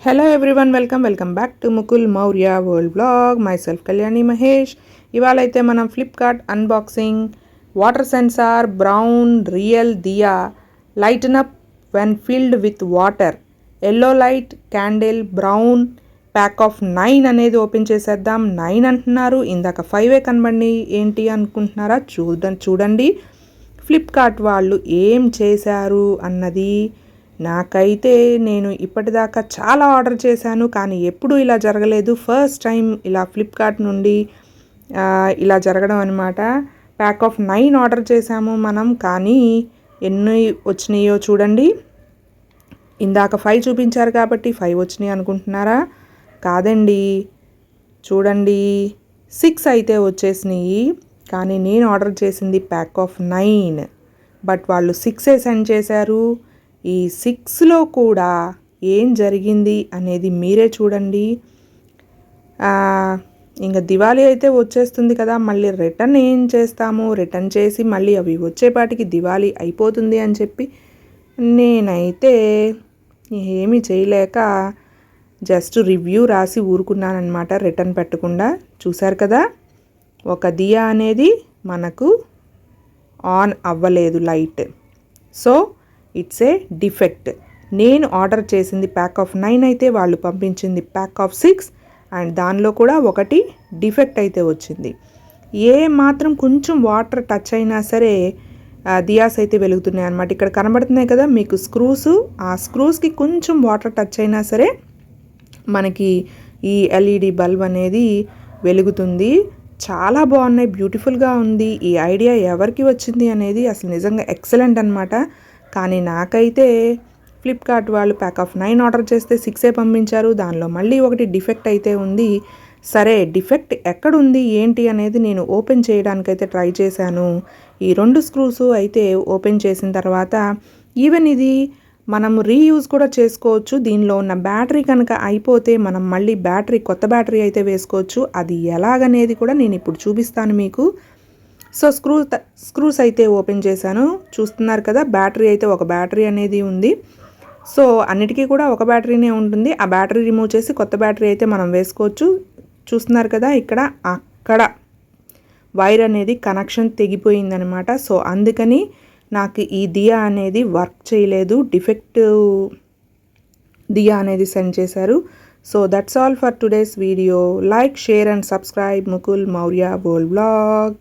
Hello everyone, welcome back to Mukul Maurya World Vlog. Myself Kalyani Mahesh. ఇవాళైతే మనం Flipkart unboxing water sensor brown real diya lighten up when filled with water yellow light candle brown pack of 9 అనేది open చేసేద్దాం. 9 అంటున్నారు, ఇందాక 5 కనబడి ఏంటి అనుకుంటున్నారా? చూడండి ఫ్లిప్కార్ట్ వాళ్ళు ఏం చేశారు అన్నది. నాకైతే నేను ఇప్పటిదాకా చాలా ఆర్డర్ చేశాను, కానీ ఎప్పుడూ ఇలా జరగలేదు. ఫస్ట్ టైం ఇలా ఫ్లిప్కార్ట్ నుండి ఇలా జరగడం అనమాట. ప్యాక్ ఆఫ్ 9 ఆర్డర్ చేశాము మనం, కానీ ఎన్ని వచ్చినాయో చూడండి. ఇందాక 5 చూపించారు కాబట్టి 5 వచ్చినాయి అనుకుంటున్నారా? కాదండి, చూడండి 6 అయితే వచ్చేసినాయి, కానీ నేను ఆర్డర్ చేసింది ప్యాక్ ఆఫ్ 9. బట్ వాళ్ళు 6 సెండ్ చేశారు. ఈ 6లో కూడా ఏం జరిగింది అనేది మీరే చూడండి. ఇంకా దివాళీ అయితే వచ్చేస్తుంది కదా, మళ్ళీ రిటర్న్ ఏం చేస్తాము? రిటర్న్ చేసి మళ్ళీ అవి వచ్చేపాటికి దివాళీ అయిపోతుంది అని చెప్పి నేనైతే ఏమీ చేయలేక జస్ట్ రివ్యూ రాసి ఊరుకున్నానమాట, రిటర్న్ పెట్టకుండా. చూశారు కదా, ఒక దియా అనేది మనకు ఆన్ అవ్వలేదు light. So it's a defect. నేను ఆర్డర్ చేసింది ప్యాక్ ఆఫ్ 9 అయితే వాళ్ళు పంపించింది ప్యాక్ ఆఫ్ 6, అండ్ దానిలో కూడా ఒకటి డిఫెక్ట్ అయితే వచ్చింది. ఏ మాత్రం కొంచెం వాటర్ టచ్ అయినా సరే దియాస్ అయితే వెలుగుతున్నాయి అన్నమాట. ఇక్కడ కనబడుతున్నాయి కదా మీకు స్క్రూస్, ఆ స్క్రూస్కి కొంచెం వాటర్ టచ్ అయినా సరే మనకి ఈ ఎల్ఈడి బల్బ్ అనేది వెలుగుతుంది. చాలా బాగున్నాయి, బ్యూటిఫుల్గా ఉంది. ఈ ఐడియా ఎవరికి వచ్చింది అనేది అసలు నిజంగా ఎక్సలెంట్ అనమాట. కానీ నాకైతే ఫ్లిప్కార్ట్ వాళ్ళు ప్యాక్ ఆఫ్ 9 ఆర్డర్ చేస్తే 6 పంపించారు. దానిలో మళ్ళీ ఒకటి డిఫెక్ట్ అయితే ఉంది. సరే, డిఫెక్ట్ ఎక్కడుంది ఏంటి అనేది నేను ఓపెన్ చేయడానికైతే ట్రై చేశాను. ఈ 2 స్క్రూస్ అయితే ఓపెన్ చేసిన తర్వాత ఈవెన్ ఇది మనం రీయూజ్ కూడా చేసుకోవచ్చు. దీనిలో ఉన్న బ్యాటరీ కనుక అయిపోతే మనం మళ్ళీ కొత్త బ్యాటరీ అయితే వేసుకోవచ్చు. అది ఎలాగనేది కూడా నేను ఇప్పుడు చూపిస్తాను మీకు. సో స్క్రూస్ అయితే ఓపెన్ చేశాను. చూస్తున్నారు కదా, బ్యాటరీ అయితే ఒక బ్యాటరీ అనేది ఉంది. సో అన్నిటికీ కూడా ఒక బ్యాటరీనే ఉంటుంది. ఆ బ్యాటరీ రిమూవ్ చేసి కొత్త బ్యాటరీ అయితే మనం వేసుకోవచ్చు. చూస్తున్నారు కదా, అక్కడ వైర్ అనేది కనెక్షన్ తెగిపోయిందనమాట. సో అందుకని నాకు ఈ దియా అనేది వర్క్ చేయలేదు, డిఫెక్టివ్ దియా అనేది సెండ్ చేశారు. So that's all for today's video. Like, share and subscribe Mukul Maurya world vlog.